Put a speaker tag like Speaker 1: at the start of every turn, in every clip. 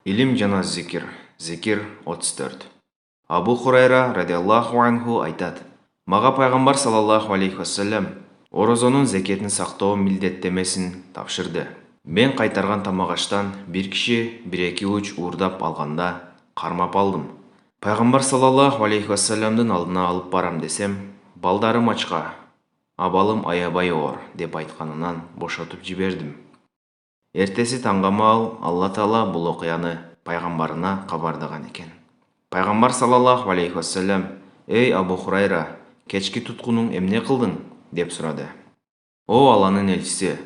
Speaker 1: Илим жана зикир. Зикир 34. Абу Хурайра радиаллаху анху айтат. Мага пайгамбар саллаллаху алейхи вассалам орозонун зекетин сактоо милдеттемесин тапшырды. Мен кайтарган тамак аштан бир киши 1-2 уч уурдап алганда кармап алдым. Пайгамбар саллаллаху алейхи вассаламдын алдына алып барам десем, балдарым ачка, абалым аябай оор деп айтканынан бошотуп жибердим. Эртеси таңгамал Алла Таала бул окуяны пайгамбарына кабардаган экен. Пайгамбар саллаллаху алейхи вассалам: "Эй Абу Хурайра, кечки туткунуң эмне кылдың?" деп сурады. О Алланын элчиси,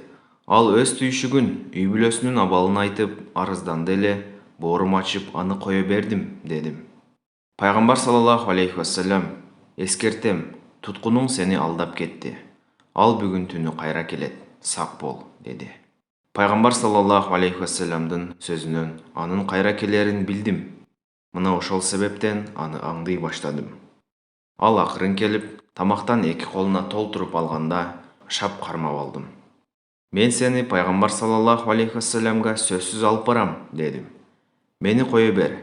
Speaker 1: ал өз түйшүгүн, үй бүлөсүнүн абалын айтып, арызданды эле, боорум ачып аны кое бердим, дедим. Пайгамбар саллаллаху алейхи вассалам: "Эскертем, туткунуң сени алдап кетти. Ал бүгүн түнү кайра келет, сак бол", деди. Пайгамбар саллаллаху алейхи вассаламдын сөзүнөн анын кайра келерин билдим. Мына ошол себептен аны аңдый баштадым. Ал акырын келип, тамактан 2 колуна толтуруп алганда, шап кармап алдым. "Мен сени пайгамбар саллаллаху алейхи вассаламга сөзсүз алып барам", дедим. "Мени кое бер.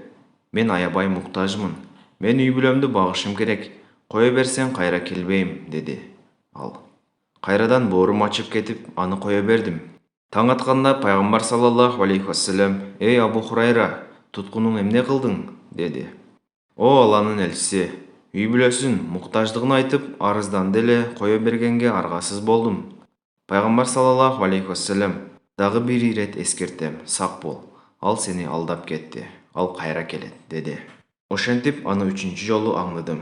Speaker 1: Мен аябай муктажмын. Мен үй бүлөмдү багышым керек. Кое берсең кайра келбейм", деди ал. Кайрадан боорум ачып кетип, аны кое бердим. Таң атканда пайгамбар саллаллаху алейхи вассалам: "Эй Абу Хурайра, туткунуң эмне кылдың?" деди. О Алланын элчиси, үй бүлөсүн муктаждыгын айтып, арызданды эле, кое бергенге аргасыз болдум. Пайгамбар саллаллаху алейхи вассалам: "Дагы бир ирет эскертем, сак бол. Ал сени алдап кетти. Ал кайра келет", деди. Ошентип аны 3-чү жолу аңдыдым.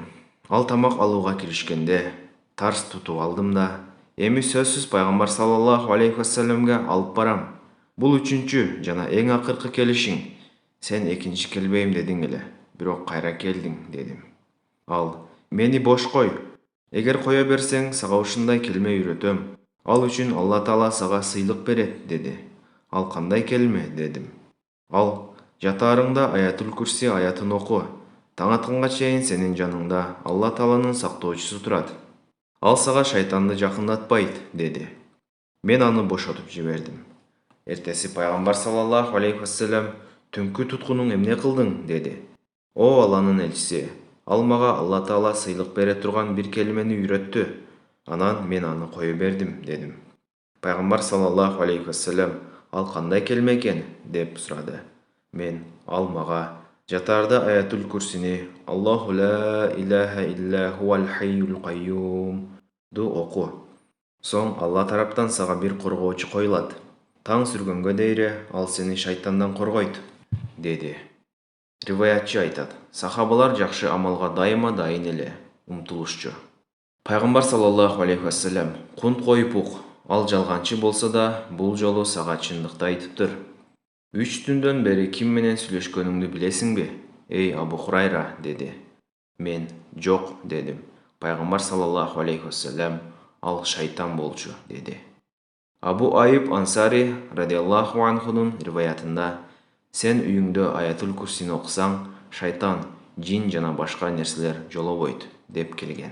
Speaker 1: Ал тамак алууга киришкенде тарс тутуп алдым да, эми сөзсүз пайгамбар саллаллаху алейхи вассаламга алып барам. Бул 3-чү жана эң акыркы келишиң. Сен экинчи келбейм дедиң эле, бирок кайра келдиң, дедим. Ал: "Мени бош кой. Эгер кое берсең, сага ушундай келме үйрөтөм. Ал үчүн Алла Таала сага сыйлык берет", деди. "Ал кандай келме?" дедим. Ал: "Жатаарыңда Аятул Курси аятын оку. Таң атканга чейин сенин жаныңда Алла Тааланын сактоочусу турат. Ал сага шайтанды жакындатпайт", деди. Мен аны бошотуп жибердим. Эртеси пайгамбар саллаллаху алейхи вассалам: "Түнкү туткунуң эмне кылдың?" деди. О Алланын элчиси, ал мага Алла Таала сыйлык бере турган бир келмени үйрөттү. Анан мен аны кое бердим, дедим. Пайгамбар саллаллаху алейхи вассалам: "Ал кандай келме экен?" деп сурады. Мен: "Ал мага жатаарда Аятул Курсини Аллаху ла илаха илля хуал хайюл кайюмду оку. Соң Алла тараптан сага бир коргоочу коюлат. Таң сүргөнгө дейре ал сени шайтандан коргойт", деди. Риваятчы айтат: сахабалар жакшы амалга дайыма дайын эле умтулушчу. Пайгамбар саллаллаху алейхи вассалам: "Кунт коюп ук. Ал жалганчы болсо да, бул жолу сага чындыкты айтыптыр. 3 түндөн бери ким менен сүйлөшкөнүңдү билесиңби, эй Абу Хурайра", деди. Мен: "Жок", дедим. Пайгамбар саллаллаху алейхи вассалам: "Ал шайтан болчу", деди. Абу Айып Ансари радиаллаху анхунун риваятында: "Сен үйүңдө Аятул Курсини окусаң, шайтан, жин жана башка нерселер жолобойт", деп келген.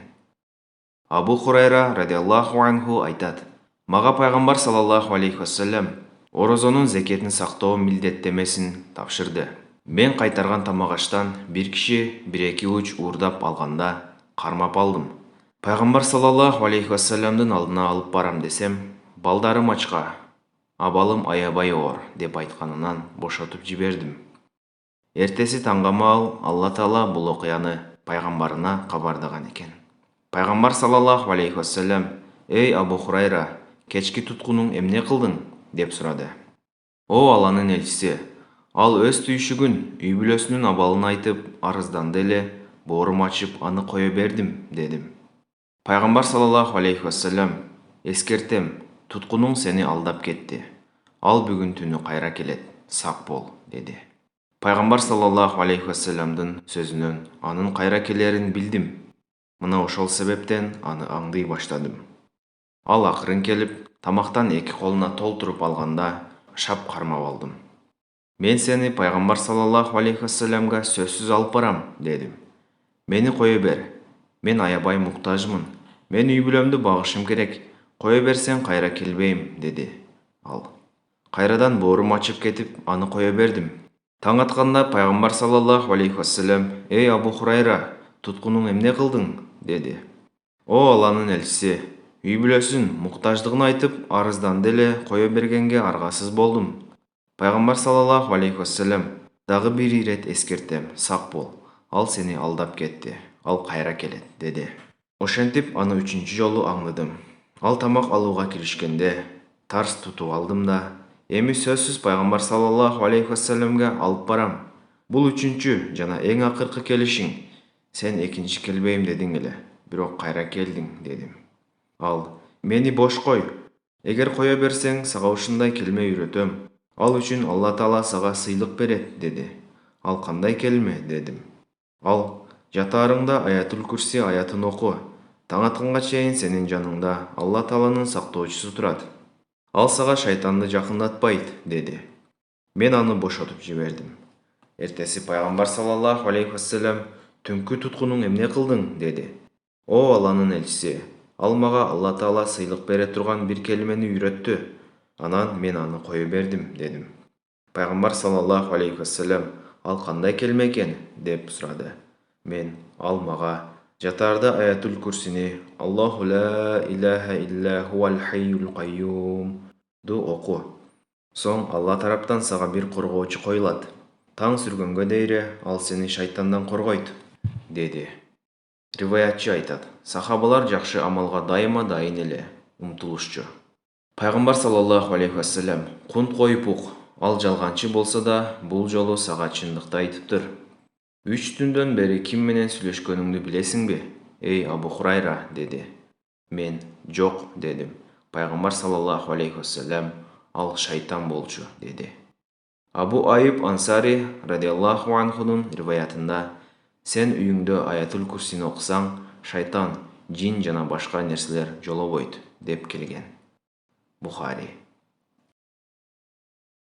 Speaker 1: Абу Хурайра радиаллаху анху айтат: "Мага пайгамбар саллаллаху алейхи вассалам орозонун зекетин сактоо милдеттемесин тапшырды. Мен кайтарган тамак аштан бир киши 1-2 уч уурдап алганда кармап алдым. Пайгамбар саллаллаху алейхи вассаламдын алдына алып барам десем, балдарым ачка, абалым аябай оор деп айтканынан бошотуп жибердим. Эртеси таңгамал Алла Таала бул окуяны пайгамбарына кабардаган экен. Пайгамбар саллаллаху алейхи вассалам: "Эй Абу Хурайра, кечки туткунуң эмне кылдың?" деп сурады. О Алланын элчиси, ал өз түйшүгүн, үй бүлөсүнүн абалын айтып, арызданды эле, боорум ачып аны кое бердим, дедим. Пайгамбар саллаллаху алейхи вассалам: "Эскертем, туткунуң сени алдап кетти. Ал бүгүн түнү кайра келет, сак бол", деди. Пайгамбар саллаллаху алейхи вассаламдын сөзүнөн анын кайра келерин билдим. Мына ошол себептен аны аңдый баштадым. Ал акырын келип, тамактан 2 колуна толтуруп алганда, шап кармап алдым. "Мен сени пайгамбар саллаллаху алейхи вассаламга сөзсүз алып барам", дедим. "Мени кое бер. Мен аябай муктажмын. Мен үй бүлөмдү багышым керек. Кое берсең кайра келбейм", деди ал. Кайрадан боорум ачып кетип, аны кое бердим. Таң атканда пайгамбар саллаллаху алейхи вассалам: «Эй Абу Хурайра, туткунуң эмне кылдың?» деди. «О Алланын элчиси, үй бүлөсүн муктаждыгын айтып, арызданды эле кое бергенге аргасыз болдум». Пайгамбар саллаллаху алейхи вассалам: «Дагы бир ирет эскертем, сак бол. Ал сени алдап кетти. Ал кайра келет», деди. Ошентип аны 3-чү жолу аңдыдым. Ал тамак алууга киришкенде тарс тутуп алдым да: «Эми сөзсүз пайгамбар саллаллаху алейхи вассаламга алып барам. Бул 3-чү жана эң акыркы келишиң. Сен экинчи келбейм дедиң эле, бирок кайра келдиң», дедим. Ал: «Мени бош кой. Эгер кое берсең, сага ушундай келме үйрөтөм. Ал үчүн Алла Таала сага сыйлык берет», деди. «Ал кандай келме?» дедим. Ал: «Жатаарыңда Аятул Курси аятын оку. Таң атканга чейин сенин жаныңда Алла Тааланын сактоочусу турат. Ал сага шайтанды жакындатпайт», деди. Мен аны бошотуп жибердим. Эртеси пайгамбар саллаллаху алейхи вассалам: «Түнкү туткунуң эмне кылдың?» деди. «О Алланын элчиси, ал мага Алла Таала сыйлык бере турган бир келмени үйрөттү. Анан мен аны кое бердим», дедим. Пайгамбар саллаллаху алейхи вассалам: «Ал кандай келме экен?» деп сурады. Мен: «Ал мага жатаарда Аятул Курсини Аллаху ла илаха илля хуал хайюл кайюм ду оку. Соң Алла тараптан сага бир коргоочу коюлат. Таң сүргөнгө дейре ал сени шайтандан коргойт», деди. Риваятчы айтат: сахабалар жакшы амалга дайыма дайын эле умтулушчу. Пайгамбар саллаллаху алейхи вассалам: «Кунт коюп ук. Ал жалганчы болсо да, бул жолу сага чындыкты айтыптыр. 3 түндөн бери ким менен сүйлөшкөнүңдү билесиңби, эй Абу Хурайра?» деди. Мен: «Жок», дедим. Пайгамбар саллаллаху алейхи вассалам: «Ал шайтан болчу», деди. Абу Айып Ансари радиаллаху анхунун риваятында: «Сен үйүңдө Аятул Курсини окусаң, шайтан, жин жана башка нерселер жолобойт», деп келген. Бухари.